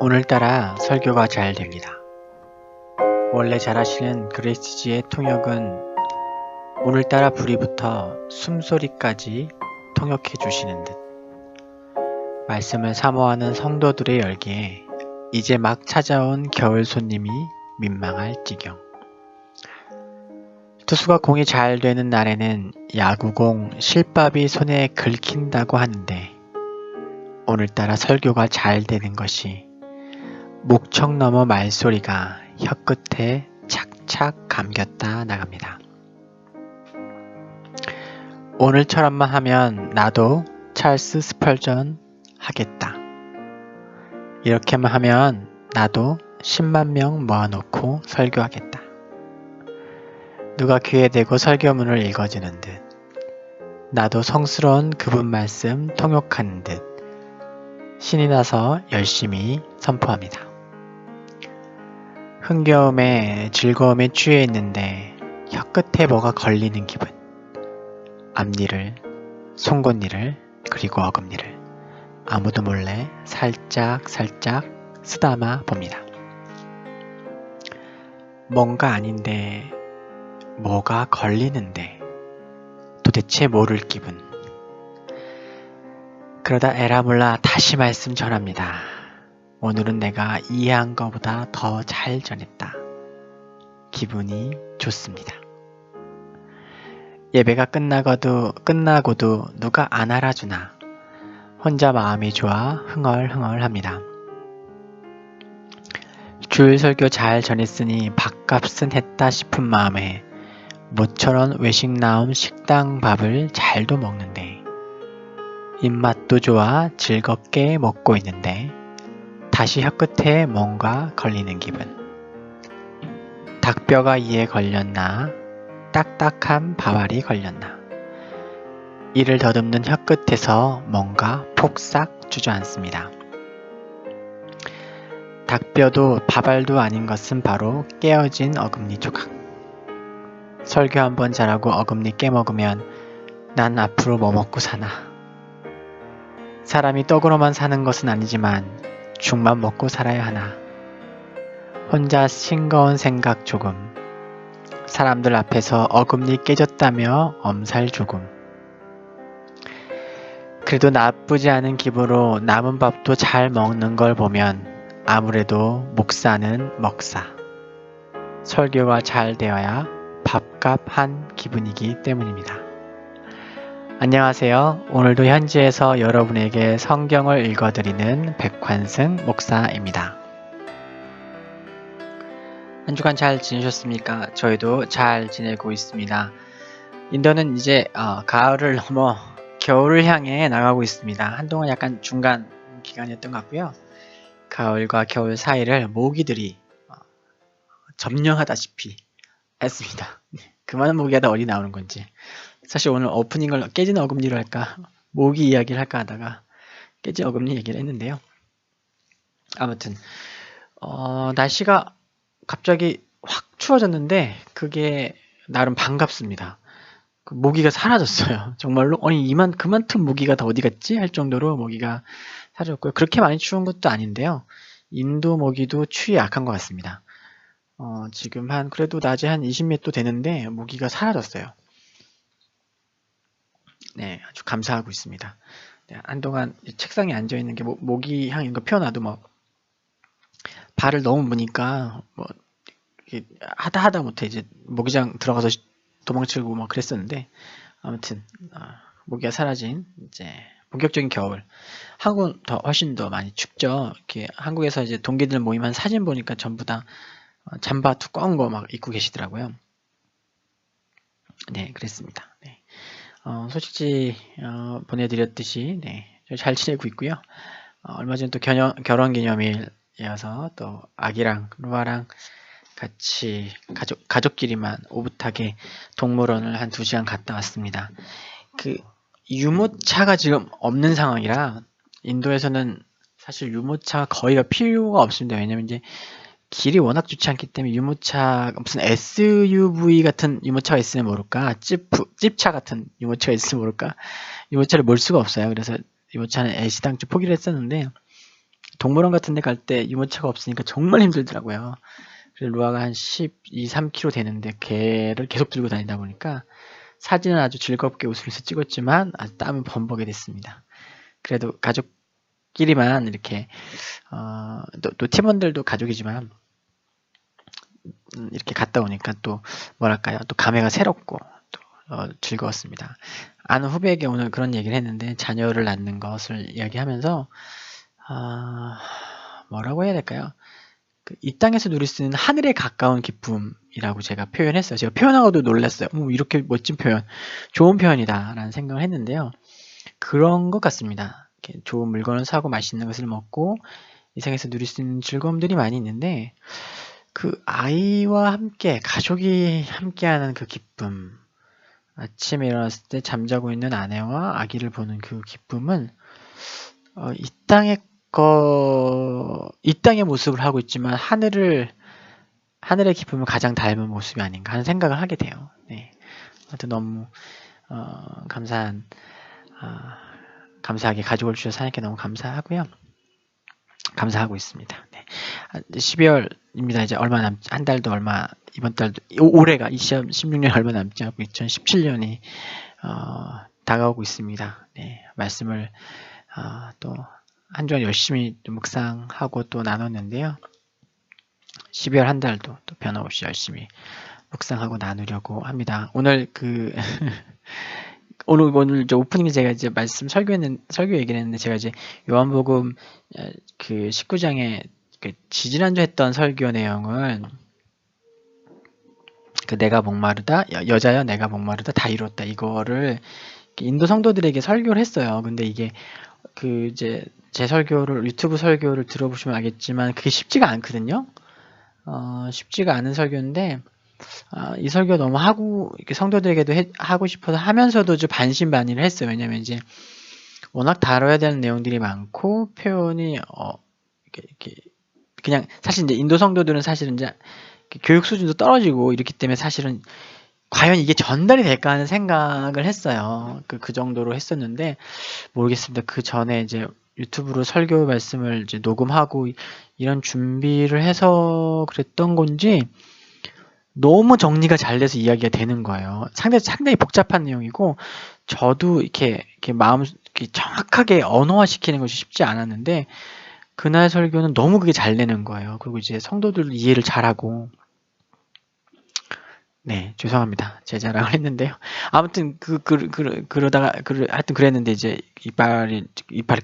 오늘따라 설교가 잘 됩니다. 원래 잘하시는 그레이스지의 통역은 오늘따라 불이부터 숨소리까지 통역해 주시는 듯 말씀을 사모하는 성도들의 열기에 이제 막 찾아온 겨울 손님이 민망할 지경. 투수가 공이 잘 되는 날에는 야구공 실밥이 손에 긁힌다고 하는데 오늘따라 설교가 잘 되는 것이 목청 너머 말소리가 혀끝에 착착 감겼다 나갑니다. 오늘처럼만 하면 나도 찰스 스펄전 하겠다. 이렇게만 하면 나도 10만 명 모아놓고 설교하겠다. 누가 귀에 대고 설교문을 읽어주는 듯 나도 성스러운 그분 말씀 통역하는 듯 신이 나서 열심히 선포합니다. 흥겨움에 즐거움에 취해 있는데 혀끝에 뭐가 걸리는 기분. 앞니를, 송곳니를, 그리고 어금니를 아무도 몰래 살짝 쓰다마 봅니다. 뭔가 아닌데 뭐가 걸리는데 도대체 모를 기분. 그러다 에라몰라 다시 말씀 전합니다. 오늘은 내가 이해한 것보다 더 잘 전했다. 기분이 좋습니다. 예배가 끝나고도 누가 안 알아주나 혼자 마음이 좋아 흥얼흥얼합니다. 주일 설교 잘 전했으니 밥값은 했다 싶은 마음에 모처럼 외식 나온 식당 밥을 잘도 먹는데 입맛도 좋아 즐겁게 먹고 있는데 다시 혀끝에 뭔가 걸리는 기분. 닭뼈가 이에 걸렸나 딱딱한 밥알이 걸렸나 이를 더듬는 혀끝에서 뭔가 폭삭 주저앉습니다. 닭뼈도 밥알도 아닌 것은 바로 깨어진 어금니 조각. 설교 한번 잘하고 어금니 깨먹으면 난 앞으로 뭐 먹고 사나. 사람이 떡으로만 사는 것은 아니지만 죽만 먹고 살아야 하나. 혼자 싱거운 생각 조금. 사람들 앞에서 어금니 깨졌다며 엄살 조금. 그래도 나쁘지 않은 기분으로 남은 밥도 잘 먹는 걸 보면 아무래도 목사는 먹사. 설교가 잘 되어야 밥값 한 기분이기 때문입니다. 안녕하세요. 오늘도 현지에서 여러분에게 성경을 읽어드리는 백환승 목사입니다. 한 주간 잘 지내셨습니까? 저희도 잘 지내고 있습니다. 인도는 이제 가을을 넘어 겨울을 향해 나가고 있습니다. 한동안 약간 중간 기간이었던 것 같고요. 가을과 겨울 사이를 모기들이 점령하다시피 했습니다. 그 많은 모기가 다 어디 나오는 건지. 사실 오늘 오프닝을 깨진 어금니로 할까 모기 이야기를 할까 하다가 깨진 어금니 얘기를 했는데요. 아무튼 날씨가 갑자기 확 추워졌는데 그게 나름 반갑습니다. 그 모기가 사라졌어요. 정말로 아니 그만큼 모기가 다 어디 갔지? 할 정도로 모기가 사라졌고요. 그렇게 많이 추운 것도 아닌데요. 인도 모기도 추위에 약한 것 같습니다. 지금 그래도 낮에 한 20몇 도 되는데 모기가 사라졌어요. 네, 아주 감사하고 있습니다. 네, 한동안 책상에 앉아있는 게 모기 향 이런 거 피워놔도 발을 너무 무니까 하다 못해 이제 모기장 들어가서 도망치고 그랬었는데 아무튼 모기가 사라진 이제 본격적인 겨울. 한국은 훨씬 더 많이 춥죠. 이렇게 한국에서 이제 동기들 모임한 사진 보니까 전부 다 잠바 두꺼운 거 입고 계시더라고요. 네, 그랬습니다. 네. 소식지 보내드렸듯이 잘 지내고 있고요. 얼마 전에 또 결혼기념일이어서 또 아기랑 루아랑 같이 가족끼리만 오붓하게 동물원을 한 2시간 갔다 왔습니다. 그 유모차가 지금 없는 상황이라 인도에서는 사실 유모차가 거의가 필요가 없습니다. 왜냐면 이제 길이 워낙 좋지 않기 때문에 유모차 무슨 SUV 같은 유모차가 있으면 모를까 찝차 같은 유모차가 있으면 모를까 유모차를 몰 수가 없어요. 그래서 유모차는 애시당초 포기를 했었는데 동물원 같은 데 갈 때 유모차가 없으니까 정말 힘들더라고요. 그래서 루아가 한 12, 3kg 되는데 걔를 계속 들고 다니다 보니까 사진은 아주 즐겁게 웃으면서 찍었지만 아주 땀은 범벅이 됐습니다. 그래도 가족끼리만 이렇게 또 팀원들도 가족이지만 이렇게 갔다 오니까 또 뭐랄까요, 또 감회가 새롭고 또 즐거웠습니다. 아는 후배에게 오늘 그런 얘기를 했는데 자녀를 낳는 것을 이야기하면서 뭐라고 해야 될까요? 이 땅에서 누릴 수 있는 하늘에 가까운 기쁨이라고 제가 표현했어요. 제가 표현하고도 놀랐어요. 이렇게 멋진 표현, 좋은 표현이다 라는 생각을 했는데요. 그런 것 같습니다. 이렇게 좋은 물건을 사고 맛있는 것을 먹고 이 세상에서 누릴 수 있는 즐거움들이 많이 있는데 그 아이와 함께 가족이 함께하는 그 기쁨, 아침에 일어났을 때 잠자고 있는 아내와 아기를 보는 그 기쁨은 이 땅의 모습을 하고 있지만 하늘의 기쁨을 가장 닮은 모습이 아닌가 하는 생각을 하게 돼요. 네. 하여튼 너무 감사하게 가족을 주셔서 하나님께 너무 감사하고요. 감사하고 있습니다. 네. 12월입니다. 이제 얼마 한 달도 이번 달도, 올해가 2016년 얼마 남지 않고 2017년이 다가오고 있습니다. 네. 말씀을 또 한 주간 열심히 묵상하고 또 나눴는데요. 12월 한 달도 또 변함없이 열심히 묵상하고 나누려고 합니다. 오늘 오늘 저 오프닝에 제가 이제 설교 얘기를 했는데 제가 이제 요한복음 19장에 지지난주 했던 설교 내용은 내가 목마르다, 여자여 내가 목마르다 다 이뤘다 이거를 인도 성도들에게 설교를 했어요. 근데 이게 이제 제 유튜브 설교를 들어보시면 알겠지만 그게 쉽지가 않거든요. 쉽지가 않은 설교인데 이 설교 너무 이렇게 성도들에게도 하고 싶어서 하면서도 좀 반신반의를 했어요. 왜냐면 이제 워낙 다뤄야 되는 내용들이 많고 표현이 이렇게 그냥 사실 이제 인도 성도들은 사실은 이제 교육 수준도 떨어지고 이렇기 때문에 사실은 과연 이게 전달이 될까 하는 생각을 했어요. 그 정도로 했었는데 모르겠습니다. 그 전에 이제 유튜브로 설교 말씀을 이제 녹음하고 이런 준비를 해서 그랬던 건지 너무 정리가 잘 돼서 이야기가 되는 거예요. 상당히 복잡한 내용이고 저도 이렇게 이렇게 정확하게 언어화시키는 것이 쉽지 않았는데 그날 설교는 너무 그게 잘 되는 거예요. 그리고 이제 성도들 이해를 잘하고 네, 죄송합니다. 제 자랑을 했는데요. 아무튼 하여튼 그랬는데 이제 이빨을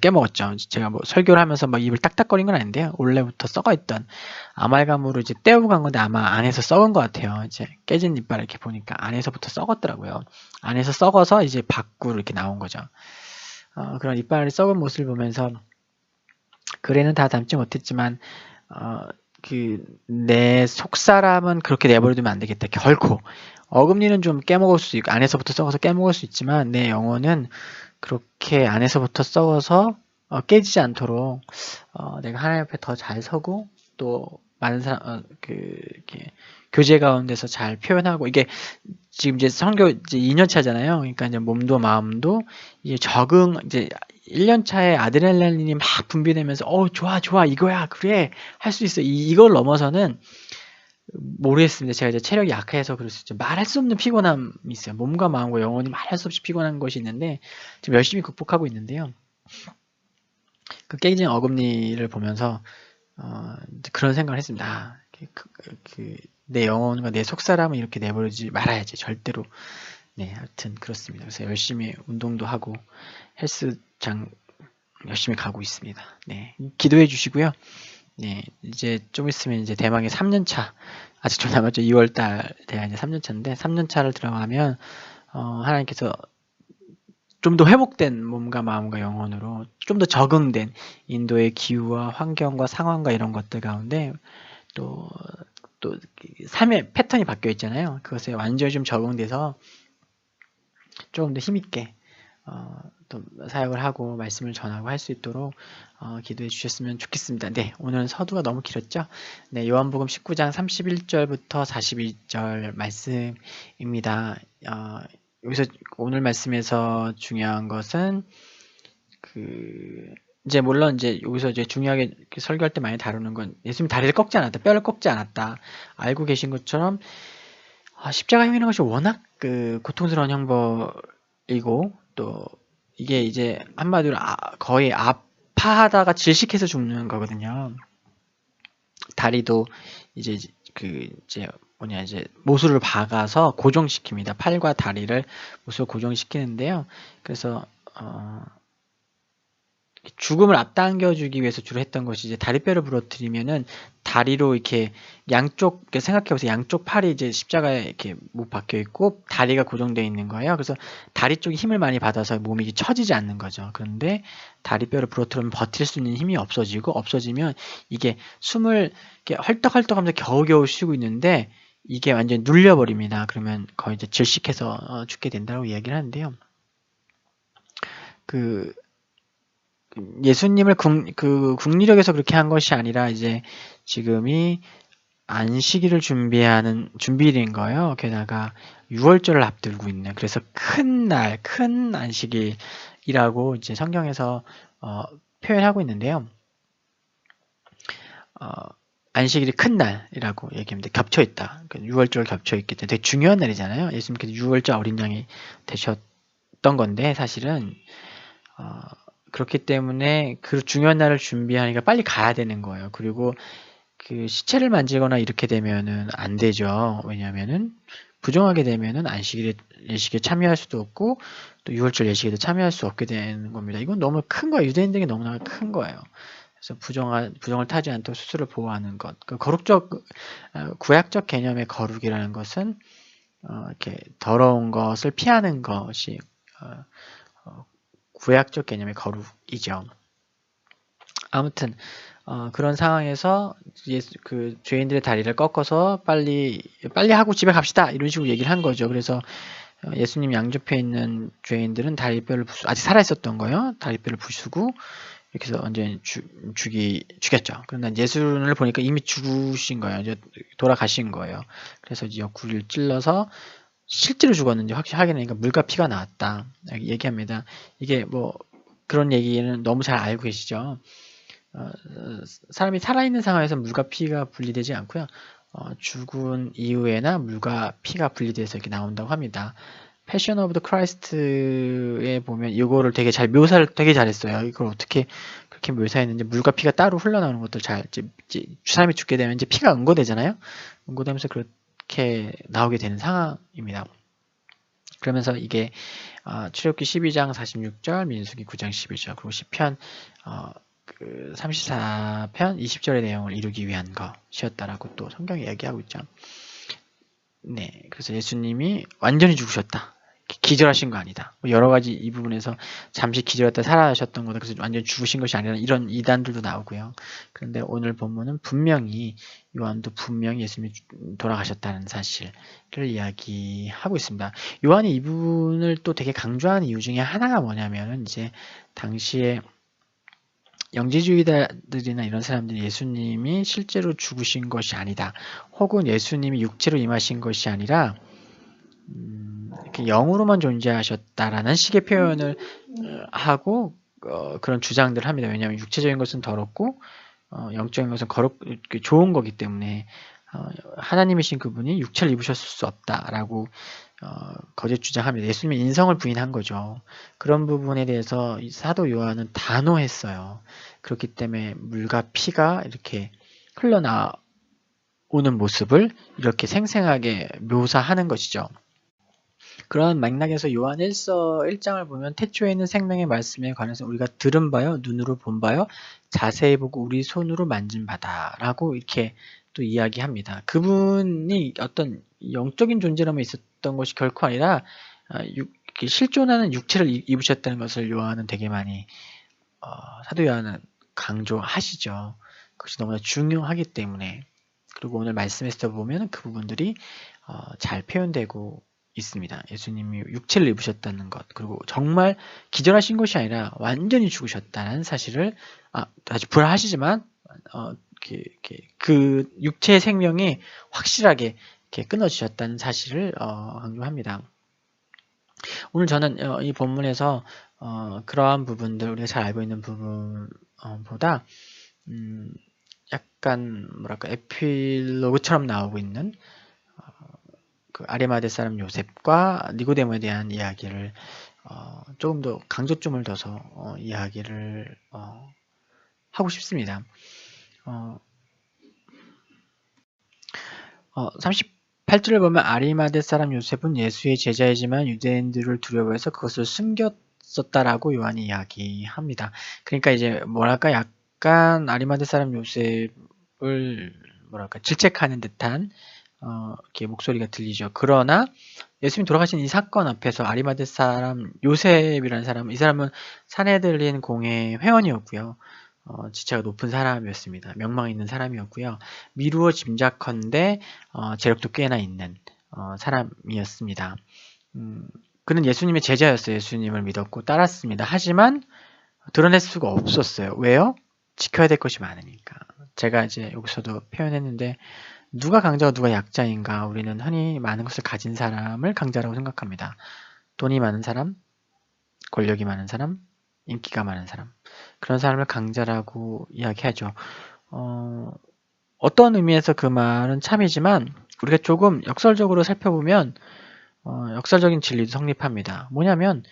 깨먹었죠. 제가 뭐 설교를 하면서 막 입을 딱딱거린 건 아닌데요. 원래부터 썩어있던 아말감으로 이제 떼우고 간 건데 아마 안에서 썩은 것 같아요. 이제 깨진 이빨을 이렇게 보니까 안에서부터 썩었더라고요. 안에서 썩어서 이제 밖으로 이렇게 나온 거죠. 그런 이빨이 썩은 모습을 보면서 글에는 다 담지 못했지만 내 속사람은 그렇게 내버려두면 안 되겠다. 결코 어금니는 좀 깨먹을 수 있고 안에서부터 썩어서 깨먹을 수 있지만 내 영혼은 그렇게 안에서부터 썩어서 깨지지 않도록 내가 하나님 앞에 더 잘 서고 또 많은 사람 이렇게 교제 가운데서 잘 표현하고 이게 지금 이제 선교 이제 2년 차잖아요. 그러니까 이제 몸도 마음도 이제 이제 1년 차에 아드레날린이 막 분비되면서 좋아 이거야 그래 할 수 있어 이걸 넘어서는 모르겠습니다. 제가 이제 체력이 약해서 그럴 수 있죠. 말할 수 없는 피곤함이 있어요. 몸과 마음과 영혼이 말할 수 없이 피곤한 것이 있는데 지금 열심히 극복하고 있는데요. 그 깨진 어금니를 보면서 그런 생각을 했습니다. 내 영혼과 내 속사람은 이렇게 내버리지 말아야지 절대로. 네, 하여튼 그렇습니다. 그래서 열심히 운동도 하고 헬스장 열심히 가고 있습니다. 네, 기도해 주시고요. 네, 이제 좀 있으면 이제 대망의 3년차 아직 좀 남았죠. 2월달 돼야 이제 3년차인데 3년차를 들어가면 하나님께서 좀 더 회복된 몸과 마음과 영혼으로 좀 더 적응된 인도의 기후와 환경과 상황과 이런 것들 가운데 또 삶의 패턴이 바뀌어 있잖아요. 그것에 완전히 좀 적응돼서 조금 더 힘있게 또 사역을 하고 말씀을 전하고 할 수 있도록 기도해 주셨으면 좋겠습니다. 네, 오늘은 서두가 너무 길었죠. 네, 요한복음 19장 31절부터 42절 말씀입니다. 여기서 오늘 말씀에서 중요한 것은 이제 물론 이제 여기서 이제 중요하게 이렇게 설교할 때 많이 다루는 건 예수님이 다리를 꺾지 않았다, 뼈를 꺾지 않았다. 알고 계신 것처럼 십자가 행위라는 것이 워낙 그 고통스러운 형벌이고 또 이게 이제 한마디로 거의 아파하다가 질식해서 죽는 거거든요. 다리도 이제 이제 못을 박아서 고정시킵니다. 팔과 다리를 못으로 고정시키는데요. 그래서 죽음을 앞당겨주기 위해서 주로 했던 것이 이제 다리뼈를 부러뜨리면은 다리로 이렇게 양쪽 생각해보세요. 양쪽 팔이 이제 십자가에 이렇게 못 박혀 있고 다리가 고정되어 있는 거예요. 그래서 다리 쪽에 힘을 많이 받아서 몸이 처지지 않는 거죠. 그런데 다리뼈를 부러뜨리면 버틸 수 있는 힘이 없어지면 이게 숨을 이렇게 헐떡헐떡하면서 겨우겨우 쉬고 있는데 이게 완전히 눌려버립니다. 그러면 거의 이제 질식해서 죽게 된다고 이야기를 하는데요. 예수님을 국리력에서 그렇게 한 것이 아니라 이제 지금이 안식일을 준비하는 준비일인 거예요. 게다가 6월절을 앞두고 있는, 그래서 큰 안식일이라고 이제 성경에서 표현하고 있는데요. 안식일이 큰 날이라고 얘기합니다. 겹쳐 있다. 6월절 겹쳐 있기 때문에 되게 중요한 날이잖아요. 예수님께서 6월절 어린 양이 되셨던 건데 사실은 그렇기 때문에 그 중요한 날을 준비하니까 빨리 가야 되는 거예요. 그리고 그 시체를 만지거나 이렇게 되면은 안 되죠. 왜냐면은 부정하게 되면은 안식일 예식에 참여할 수도 없고 또 6월절 예식에도 참여할 수 없게 되는 겁니다. 이건 너무 큰 거예요. 유대인들에게 너무나 큰 거예요. 그래서 부정을 타지 않도록 스스로 보호하는 것. 구약적 개념의 거룩이라는 것은 이렇게 더러운 것을 피하는 것이 구약적 개념의 거룩이죠. 아무튼 그런 상황에서 그 죄인들의 다리를 꺾어서 빨리 하고 집에 갑시다 이런 식으로 얘기를 한 거죠. 그래서 예수님 양옆에 있는 죄인들은 다리뼈를 아직 살아 있었던 거예요. 다리뼈를 부수고 이렇게 해서 완전히 죽였죠. 그러나 예수를 보니까 이미 죽으신 거예요. 이제 돌아가신 거예요. 그래서 이제 옆구리를 찔러서 실제로 죽었는지 확인하니까 물과 피가 나왔다 얘기합니다. 이게 뭐 그런 얘기는 너무 잘 알고 계시죠. 사람이 살아있는 상황에서 물과 피가 분리되지 않고요. 죽은 이후에나 물과 피가 분리돼서 이렇게 나온다고 합니다. 패션 오브 더 크라이스트에 보면 이거를 묘사를 되게 잘했어요. 이걸 어떻게 그렇게 묘사했는지, 물과 피가 따로 흘러나오는 것도 사람이 죽게 되면 이제 피가 응고되잖아요. 응고되면서 이렇게 나오게 되는 상황입니다. 그러면서 이게 출애굽기 12장 46절, 민수기 9장 12절, 그리고 시편 34편 20절의 내용을 이루기 위한 것이었다라고 또 성경이 얘기하고 있죠. 네, 그래서 예수님이 완전히 죽으셨다. 기절하신 거 아니다. 여러 가지 이 부분에서 잠시 기절했다 살아나셨던 거다. 그래서 완전히 죽으신 것이 아니라 이런 이단들도 나오고요. 그런데 오늘 본문은 요한도 분명히 예수님이 돌아가셨다는 사실을 이야기하고 있습니다. 요한이 이 부분을 또 되게 강조하는 이유 중에 하나가 뭐냐면은 이제 당시에 영지주의자들이나 이런 사람들이 예수님이 실제로 죽으신 것이 아니다. 혹은 예수님이 육체로 임하신 것이 아니라 이렇게 영으로만 존재하셨다라는 식의 표현을 하고 그런 주장들을 합니다. 왜냐하면 육체적인 것은 더럽고 영적인 것은 좋은 거기 때문에 하나님이신 그분이 육체를 입으셨을 수 없다라고 거짓 주장합니다. 예수님의 인성을 부인한 거죠. 그런 부분에 대해서 사도 요한은 단호했어요. 그렇기 때문에 물과 피가 이렇게 흘러나오는 모습을 이렇게 생생하게 묘사하는 것이죠. 그런 맥락에서 요한 1장을 보면 태초에 있는 생명의 말씀에 관해서 우리가 들은 바요, 눈으로 본 바요, 자세히 보고 우리 손으로 만진 바다 라고 이렇게 또 이야기합니다. 그분이 어떤 영적인 존재로만 있었던 것이 결코 아니라 실존하는 육체를 입으셨다는 것을 요한은 되게 많이 사도 요한은 강조하시죠. 그것이 너무나 중요하기 때문에. 그리고 오늘 말씀에서 보면 그 부분들이 잘 표현되고 있습니다. 예수님이 육체를 입으셨다는 것, 그리고 정말 기절하신 것이 아니라 완전히 죽으셨다는 사실을 아주 불안하시지만 그 육체의 생명이 확실하게 이렇게 끊어지셨다는 사실을 강조합니다. 오늘 저는 이 본문에서 그러한 부분들, 우리가 잘 알고 있는 부분 보다 약간 뭐랄까 에필로그처럼 나오고 있는 그 아리마대 사람 요셉과 니고데모에 대한 이야기를 조금 더 강조점을 둬서 이야기를 하고 싶습니다. 38절을 보면 아리마대 사람 요셉은 예수의 제자이지만 유대인들을 두려워해서 그것을 숨겼었다라고 요한이 이야기합니다. 그러니까 이제 뭐랄까 약간 아리마대 사람 요셉을 뭐랄까 질책하는 듯한 이렇게 목소리가 들리죠. 그러나 예수님이 돌아가신 이 사건 앞에서 아리마대 사람 요셉이라는 사람, 이 사람은 산헤드린 공회 회원이었고요. 지체가 높은 사람이었습니다. 명망 있는 사람이었고요. 미루어 짐작컨대 재력도 꽤나 있는 사람이었습니다. 그는 예수님의 제자였어요. 예수님을 믿었고 따랐습니다. 하지만 드러낼 수가 없었어요. 왜요? 지켜야 될 것이 많으니까. 제가 이제 여기서도 표현했는데 누가 강자고 누가 약자인가? 우리는 흔히 많은 것을 가진 사람을 강자라고 생각합니다. 돈이 많은 사람, 권력이 많은 사람, 인기가 많은 사람, 그런 사람을 강자라고 이야기하죠. 어떤 의미에서 그 말은 참이지만 우리가 조금 역설적으로 살펴보면 역설적인 진리도 성립합니다. 뭐냐면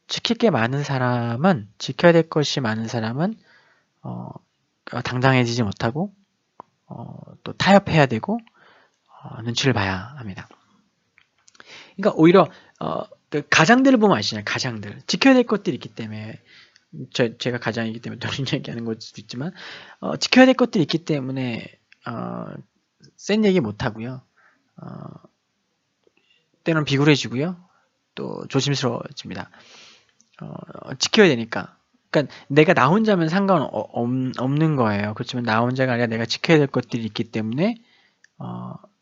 지킬 게 많은 사람은, 지켜야 될 것이 많은 사람은 당당해지지 못하고 또 타협해야 되고 눈치를 봐야 합니다. 그러니까 오히려 그 가장들을 보면 아시잖아요. 가장들. 지켜야 될 것들이 있기 때문에 제가 가장이기 때문에 돈을 얘기하는 걸 수도 있지만 지켜야 될 것들이 있기 때문에 센 얘기 못하고요. 때로는 비굴해지고요. 또 조심스러워집니다. 지켜야 되니까. 그러니까 내가 나 혼자면 상관없는 거예요. 그렇지만 나 혼자가 아니라 내가 지켜야 될 것들이 있기 때문에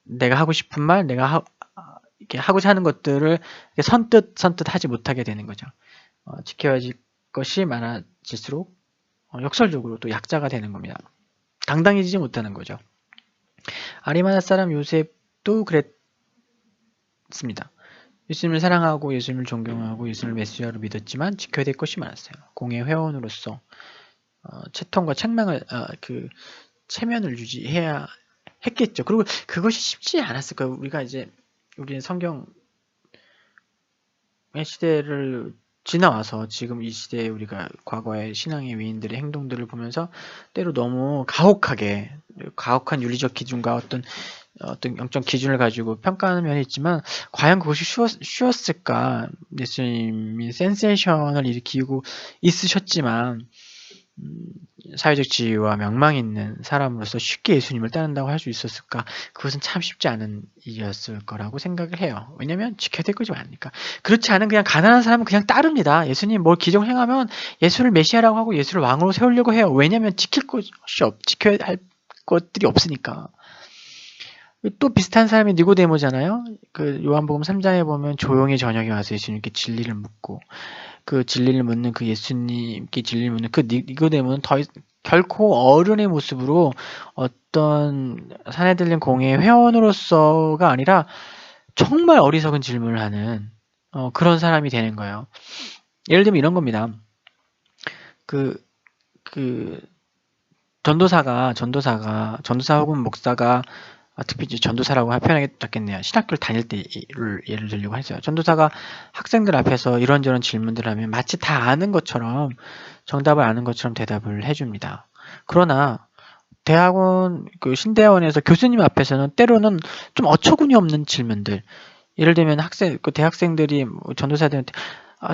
내가 하고 싶은 말, 내가 이렇게 하고자 하는 것들을 선뜻 하지 못하게 되는 거죠. 지켜야 할 것이 많아질수록 역설적으로 또 약자가 되는 겁니다. 당당해지지 못하는 거죠. 아리마다 사람 요셉도 그랬습니다. 예수님을 사랑하고 예수님을 존경하고 예수님을 메시아로 믿었지만 지켜야 될 것이 많았어요. 공회 회원으로서 채통과 책망을 체면을 유지해야 했겠죠. 그리고 그것이 쉽지 않았을 거예요. 우리는 성경의 시대를 지나와서 지금 이 시대에 우리가 과거의 신앙의 위인들의 행동들을 보면서 때로 너무 가혹한 윤리적 기준과 어떤 영적 기준을 가지고 평가하는 면이 있지만 과연 그것이 쉬웠을까? 예수님이 센세이션을 일으키고 있으셨지만 사회적 지위와 명망 있는 사람으로서 쉽게 예수님을 따른다고 할 수 있었을까? 그것은 참 쉽지 않은 일이었을 거라고 생각을 해요. 왜냐면 지켜야 될 것이 많으니까. 그렇지 않은 그냥 가난한 사람은 그냥 따릅니다. 예수님 뭘 기적을 행하면 예수를 메시아라고 하고 예수를 왕으로 세우려고 해요. 왜냐면 지켜야 할 것들이 없으니까. 또 비슷한 사람이 니고데모잖아요. 그 요한복음 3장에 보면 조용히 저녁에 와서 예수님께 진리를 묻고 그 진리를 묻는 그 예수님께 진리를 묻는 그 니고데모는 결코 어른의 모습으로 어떤 산헤드린 공회 회원으로서가 아니라 정말 어리석은 질문을 하는 그런 사람이 되는 거예요. 예를 들면 이런 겁니다. 전도사 혹은 목사가 특히 전도사라고 표현하기 낫겠네요. 신학교를 다닐 때를 예를 들려고 했어요. 전도사가 학생들 앞에서 이런저런 질문들을 하면 마치 다 아는 것처럼 정답을 아는 것처럼 대답을 해줍니다. 그러나 대학원 신대원에서 교수님 앞에서는 때로는 좀 어처구니 없는 질문들, 예를 들면 대학생들이 전도사들한테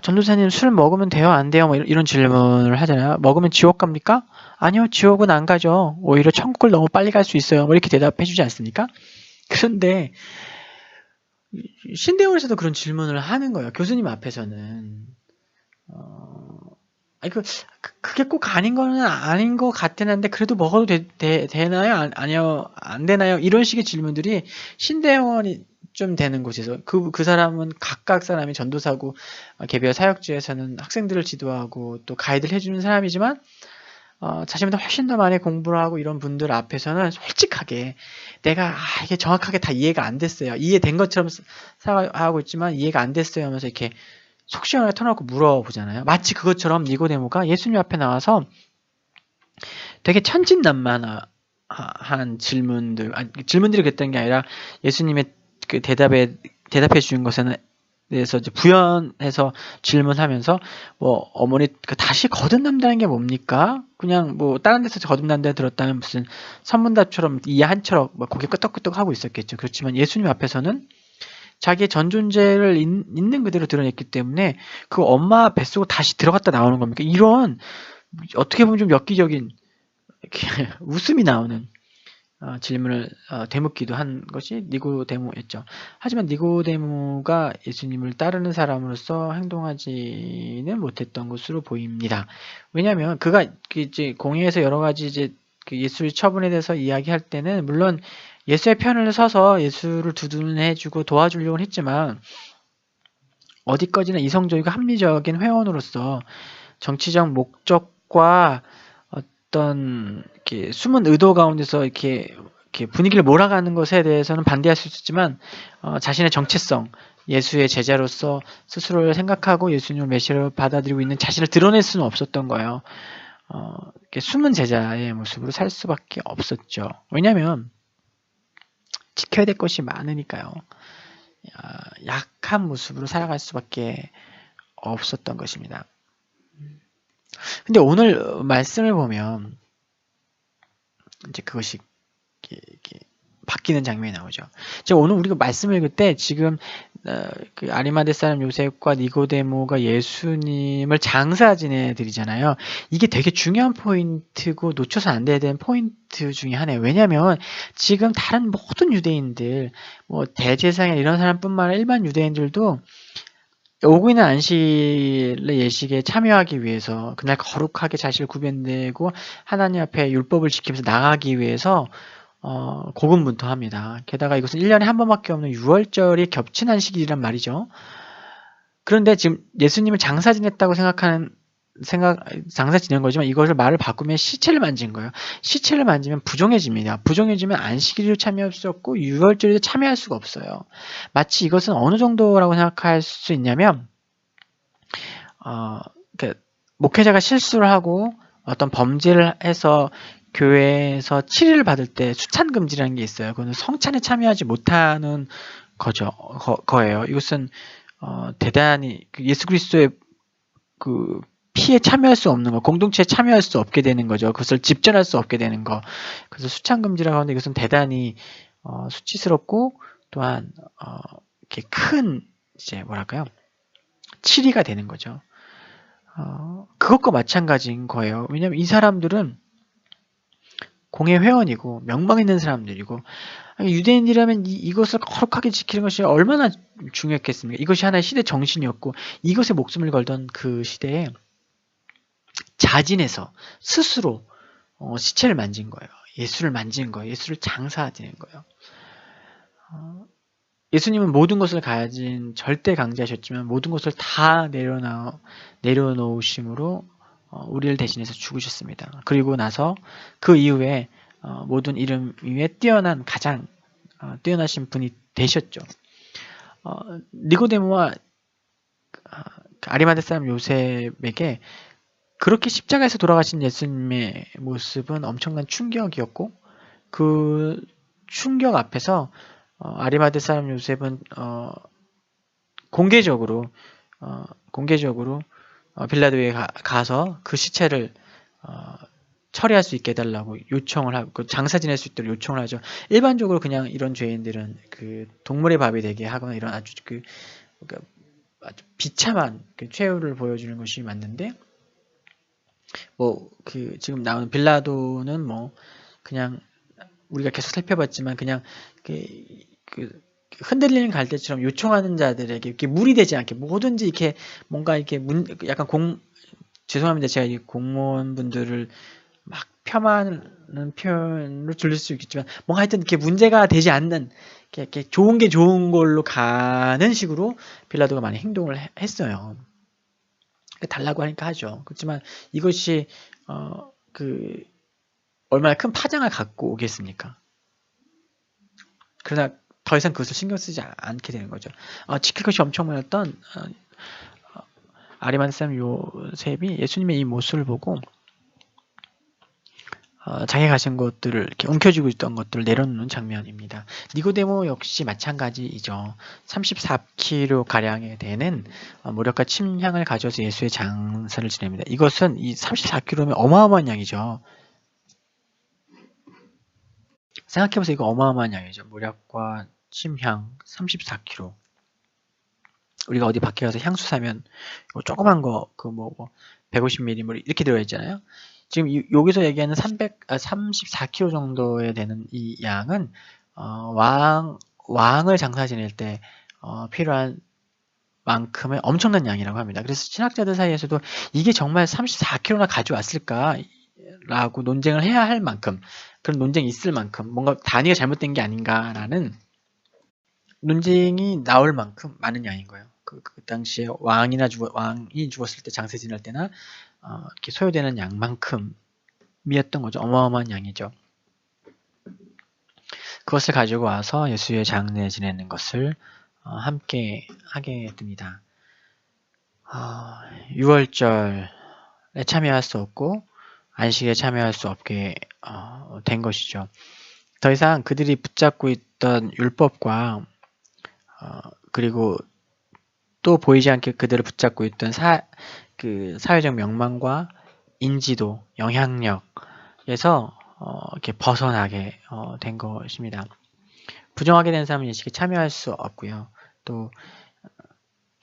전도사님 술 먹으면 돼요? 안 돼요? 뭐 이런 질문을 하잖아요. 먹으면 지옥 갑니까? 아니요, 지옥은 안 가죠. 오히려 천국을 너무 빨리 갈 수 있어요. 뭐 이렇게 대답해 주지 않습니까? 그런데 신대원에서도 그런 질문을 하는 거예요. 교수님 앞에서는. 그게 꼭 아닌 거는 아닌 것 같긴 한데 그래도 먹어도 되나요? 아니요, 안 되나요? 이런 식의 질문들이 신대원이 좀 되는 곳에서 그 사람은 각각 사람이 전도사고 개별 사역지에서는 학생들을 지도하고 또 가이드를 해주는 사람이지만 자신보다 훨씬 더 많이 공부를 하고 이런 분들 앞에서는 솔직하게 내가 이게 정확하게 다 이해가 안 됐어요. 이해된 것처럼 생각하고 있지만 이해가 안 됐어요 하면서 이렇게 속 시원하게 털어놓고 물어보잖아요. 마치 그것처럼 니고데모가 예수님 앞에 나와서 되게 천진난만한 질문들이 그랬던 게 아니라 예수님의 그 대답해 주신 것에는 대해서 이제 부연해서 질문하면서 뭐 어머니 다시 거듭난다는 게 뭡니까? 그냥 뭐 다른 데서 거듭난다 들었다면 무슨 선문답처럼 이해 한 처럼 뭐 고개 끄덕끄덕 하고 있었겠죠. 그렇지만 예수님 앞에서는 자기의 전 존재를 있는 그대로 드러냈기 때문에 그 엄마 뱃속으로 다시 들어갔다 나오는 겁니까? 이런 어떻게 보면 좀 엽기적인 웃음이 나오는 질문을 되묻기도 한 것이 니고데모였죠. 하지만 니고데모가 예수님을 따르는 사람으로서 행동하지는 못했던 것으로 보입니다. 왜냐하면 그가 이제 공회에서 여러 가지 이제 그 예수의 처분에 대해서 이야기할 때는 물론 예수의 편을 서서 예수를 두둔해주고 도와주려고 했지만 어디까지나 이성적이고 합리적인 회원으로서 정치적 목적과 어떤 이렇게 숨은 의도 가운데서 이렇게 분위기를 몰아가는 것에 대해서는 반대할 수 있지만 자신의 정체성, 예수의 제자로서 스스로를 생각하고 예수님을 메시아로 받아들이고 있는 자신을 드러낼 수는 없었던 거예요. 이렇게 숨은 제자의 모습으로 살 수밖에 없었죠. 왜냐하면 지켜야 될 것이 많으니까요. 약한 모습으로 살아갈 수밖에 없었던 것입니다. 근데 오늘 말씀을 보면 이제 그것이 이렇게 바뀌는 장면이 나오죠. 제가 오늘 우리가 말씀을 읽을 때 지금 그 아리마대 사람 요셉과 니고데모가 예수님을 장사 지내들이잖아요. 이게 되게 중요한 포인트고 놓쳐서 안 돼야 되는 포인트 중에 하나예요. 왜냐하면 지금 다른 모든 유대인들, 뭐 대제사장 이런 사람뿐만 아니라 일반 유대인들도 오고 있는 안식일의 예식에 참여하기 위해서 그날 거룩하게 자신을 구별내고 하나님 앞에 율법을 지키면서 나가기 위해서 고군분투합니다. 게다가 이것은 1년에 한 번밖에 없는 6월절이 겹친 안식일이란 말이죠. 그런데 지금 예수님을 장사 지냈다고 장사 지낸 거지만 이것을 말을 바꾸면 시체를 만진 거예요. 시체를 만지면 부정해집니다. 부정해지면 안식일도 참여할 수 없고 6월절에도 참여할 수가 없어요. 마치 이것은 어느 정도라고 생각할 수 있냐면 목회자가 실수를 하고 어떤 범죄를 해서 교회에서 치리를 받을 때 수찬금지라는 게 있어요. 그거는 성찬에 참여하지 못하는 거예요. 이것은 대단히 예수 그리스도의 그 피에 참여할 수 없는 거, 공동체에 참여할 수 없게 되는 거죠. 그것을 집전할 수 없게 되는 거. 그래서 수찬금지라고 하는데 이것은 대단히 수치스럽고 또한 이렇게 큰 이제 뭐랄까요? 치리가 되는 거죠. 그것과 마찬가지인 거예요. 왜냐하면 이 사람들은 공회 회원이고 명망 있는 사람들이고 유대인이라면 이것을 거룩하게 지키는 것이 얼마나 중요했겠습니까? 이것이 하나의 시대 정신이었고 이것에 목숨을 걸던 그 시대에 자진해서 스스로 시체를 만진 거예요. 예수를 만진 거예요. 예수를 장사지낸 거예요. 예수님은 모든 것을 가진 절대 강자셨지만 모든 것을 다 내려놓으심으로 우리를 대신해서 죽으셨습니다. 그리고 나서 그 이후에 모든 이름 위에 가장 뛰어나신 분이 되셨죠. 니고데모와 아리마대 사람 요셉에게 그렇게 십자가에서 돌아가신 예수님의 모습은 엄청난 충격이었고 그 충격 앞에서 아리마대 사람 요셉은 공개적으로 빌라도에 가서 그 시체를 처리할 수 있게 해달라고 요청을 하고 장사 지낼 수 있도록 요청을 하죠. 일반적으로 그냥 이런 죄인들은 그 동물의 밥이 되게 하거나 이런 아주 아주 비참한 그 최후를 보여주는 것이 맞는데 지금 나오는 빌라도는 그냥 우리가 계속 살펴봤지만 그냥 흔들리는 갈대처럼 요청하는 자들에게 이렇게 무리되지 않게 뭐든지 이렇게 뭔가 이렇게 약간 죄송합니다. 제가 이 공무원분들을 막 폄하하는 표현을 들릴 수 있겠지만 뭔가 하여튼 이렇게 문제가 되지 않는 이렇게 좋은 게 좋은 걸로 가는 식으로 빌라도가 많이 행동을 했어요. 달라고 하니까 하죠. 그렇지만 이것이 얼마나 큰 파장을 갖고 오겠습니까? 그러나 더 이상 그것을 신경 쓰지 않게 되는 거죠. 지킬 것이 엄청 많았던 아리마다 사람 요셉이 예수님의 이 모습을 보고 자기가 가진 것들을 이렇게 움켜쥐고 있던 것들을 내려놓는 장면입니다. 니고데모 역시 마찬가지이죠. 34kg 가량에 되는 모략과 침향을 가져서 예수의 장사를 지냅니다. 이것은 이 34kg면 어마어마한 양이죠. 생각해보세요. 이거 어마어마한 양이죠. 모략과 침향 34kg. 우리가 어디 밖에 가서 향수 사면 조그만 거 그 150ml 뭐 이렇게 들어있잖아요. 지금 여기서 얘기하는 34kg 정도에 되는 이 양은 왕을 장사 지낼 때 필요한 만큼의 엄청난 양이라고 합니다. 그래서 신학자들 사이에서도 이게 정말 34kg나 가져왔을까? 라고 논쟁을 해야 할 만큼, 그런 논쟁이 있을 만큼, 뭔가 단위가 잘못된 게 아닌가라는 논쟁이 나올 만큼 많은 양인 거예요. 그 당시에 왕이 죽었을 때 장사 지낼 때나 이렇게 소요되는 양만큼이었던 거죠. 어마어마한 양이죠. 그것을 가지고 와서 예수의 장례 지내는 것을 함께 하게 됩니다. 6월절에 참여할 수 없고 안식에 참여할 수 없게 된 것이죠. 더 이상 그들이 붙잡고 있던 율법과 그리고 또 보이지 않게 그들을 붙잡고 있던 사회적 명망과 인지도, 영향력에서 이렇게 벗어나게 된 것입니다. 부정하게 된 사람은 예식에 참여할 수 없고요. 또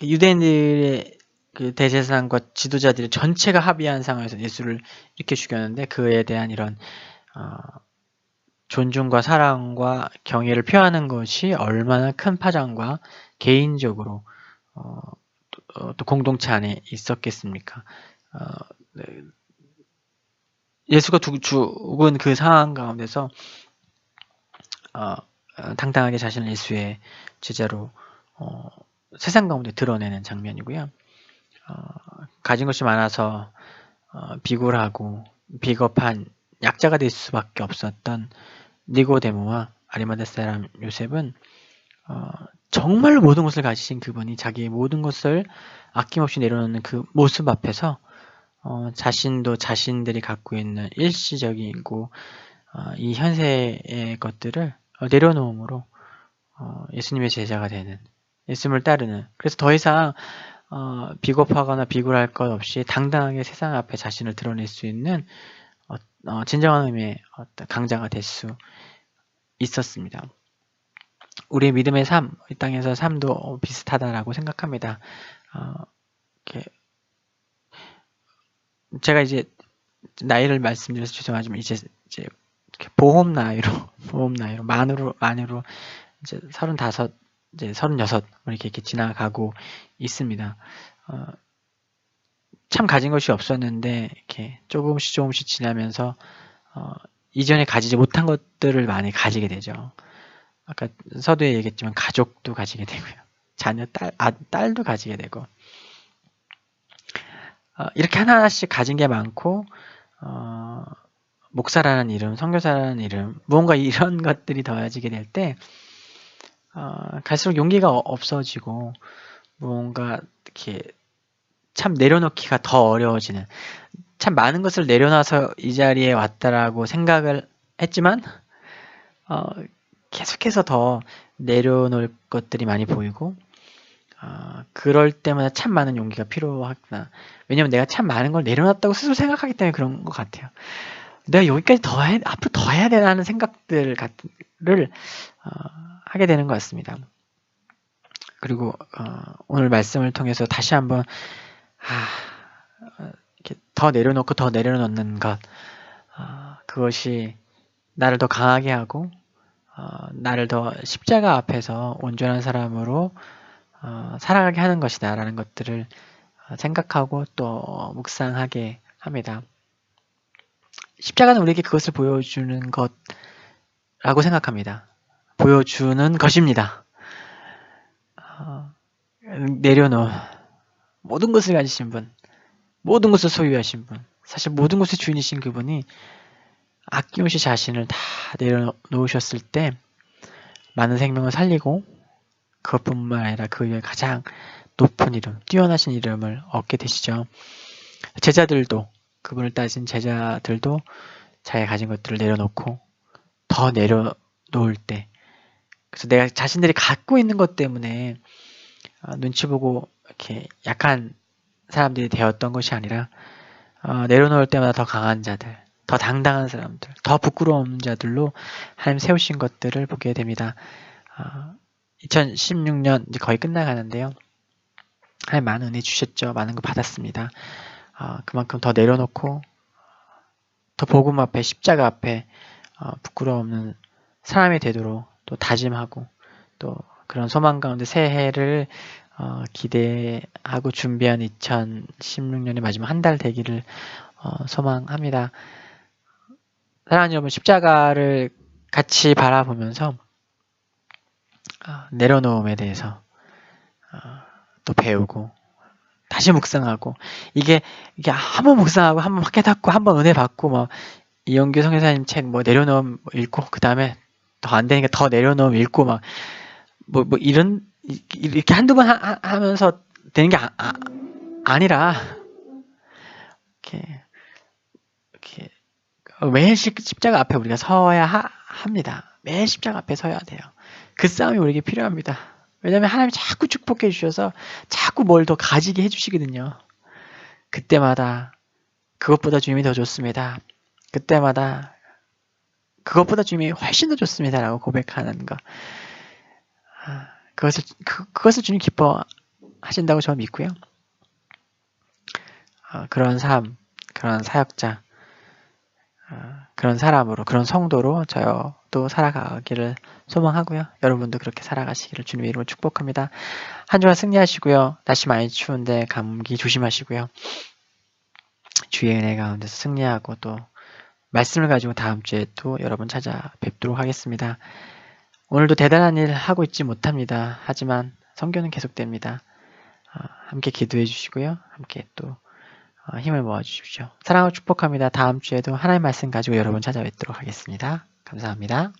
유대인들의 그 대제사장과 지도자들이 전체가 합의한 상황에서 예수를 이렇게 죽였는데 그에 대한 이런 존중과 사랑과 경애를 표하는 것이 얼마나 큰 파장과 개인적으로 또 공동체 안에 있었겠습니까? 예수가 죽은 그 상황 가운데서 당당하게 자신을 예수의 제자로 세상 가운데 드러내는 장면이고요. 가진 것이 많아서 비굴하고 비겁한 약자가 될 수밖에 없었던 니고데모와 아리마다 사람 요셉은 정말로 모든 것을 가지신 그분이 자기의 모든 것을 아낌없이 내려놓는 그 모습 앞에서 자신도 자신들이 갖고 있는 일시적이고 이 현세의 것들을 내려놓음으로 예수님의 제자가 되는, 예수님을 따르는, 그래서 더 이상 비겁하거나 비굴할 것 없이 당당하게 세상 앞에 자신을 드러낼 수 있는 진정한 의미의 강자가 될 수 있었습니다. 우리의 믿음의 삶, 이 땅에서 삶도 비슷하다라고 생각합니다. 제가 이제 나이를 말씀드려서 죄송하지만 이제 보험 나이로 만으로 이제 35, 이제 36 이렇게 지나가고 있습니다. 참 가진 것이 없었는데 이렇게 조금씩 지나면서 이전에 가지지 못한 것들을 많이 가지게 되죠. 아까 서두에 얘기했지만 가족도 가지게 되고요. 자녀, 딸도 가지게 되고 이렇게 하나하나씩 가진 게 많고 목사라는 이름, 선교사라는 이름, 무언가 이런 것들이 더해지게 될 때 갈수록 용기가 없어지고 무언가 이렇게 참 내려놓기가 더 어려워지는, 참 많은 것을 내려놔서 이 자리에 왔다라고 생각을 했지만 계속해서 더 내려놓을 것들이 많이 보이고 그럴 때마다 참 많은 용기가 필요하구나. 왜냐면 내가 참 많은 걸 내려놨다고 스스로 생각하기 때문에 그런 것 같아요. 내가 여기까지 앞으로 더 해야 되나 하는 생각들을 하게 되는 것 같습니다. 그리고 오늘 말씀을 통해서 다시 한번 이렇게 더 내려놓고 더 내려놓는 것, 그것이 나를 더 강하게 하고 나를 더 십자가 앞에서 온전한 사람으로 살아가게 하는 것이다 라는 것들을 생각하고 또 묵상하게 합니다. 십자가는 우리에게 그것을 보여주는 것라고 생각합니다. 보여주는 것입니다. 내려놓은 모든 것을 가지신 분, 모든 것을 소유하신 분, 사실 모든 것의 주인이신 그분이 아낌없이 자신을 다 내려놓으셨을 때 많은 생명을 살리고 그것뿐만 아니라 그 위에 가장 높은 이름, 뛰어나신 이름을 얻게 되시죠. 제자들도, 그분을 따진 제자들도 자기가 가진 것들을 내려놓고 더 내려놓을 때, 그래서 내가 자신들이 갖고 있는 것 때문에 눈치 보고 이렇게 약한 사람들이 되었던 것이 아니라 내려놓을 때마다 더 강한 자들, 더 당당한 사람들, 더 부끄러운 자들로 하나님 세우신 것들을 보게 됩니다. 2016년 이제 거의 끝나가는데요. 하나님 많은 은혜 주셨죠. 많은 거 받았습니다. 그만큼 더 내려놓고 더 복음 앞에, 십자가 앞에 부끄러움 없는 사람이 되도록 또 다짐하고 또 그런 소망 가운데 새해를 기대하고 준비한 2016년의 마지막 한 달 되기를 소망합니다. 사랑하는 여러분, 십자가를 같이 바라보면서 내려놓음에 대해서 또 배우고 다시 묵상하고 이게 한번 묵상하고 한번 깨닫고 한번 은혜 받고 뭐 이영규 선교사님 책 뭐 내려놓음 읽고 그 다음에 더 안 되니까 더 내려놓음 읽고 막 뭐 이런 이렇게 한두 번 하면서 되는 게 아니라 이렇게 매일 십자가 앞에 우리가 서야 합니다. 매일 십자가 앞에 서야 돼요. 그 싸움이 우리에게 필요합니다. 왜냐하면 하나님이 자꾸 축복해 주셔서 자꾸 뭘 더 가지게 해주시거든요. 그때마다 그것보다 주님이 더 좋습니다. 그때마다 그것보다 주님이 훨씬 더 좋습니다. 라고 고백하는 것. 그것을 주님 기뻐하신다고 저는 믿고요. 그런 삶, 그런 사역자, 그런 사람으로, 그런 성도로 저도 살아가기를 소망하고요. 여러분도 그렇게 살아가시기를 주님의 이름으로 축복합니다. 한 주간 승리하시고요. 날씨 많이 추운데 감기 조심하시고요. 주의 은혜 가운데서 승리하고 또 말씀을 가지고 다음 주에 또 여러분 찾아뵙도록 하겠습니다. 오늘도 대단한 일 하고 있지 못합니다. 하지만 선교는 계속됩니다. 함께 기도해 주시고요. 함께 또 힘을 모아 주십시오. 사랑하고 축복합니다. 다음 주에도 하나님의 말씀 가지고 여러분 찾아뵙도록 하겠습니다. 감사합니다.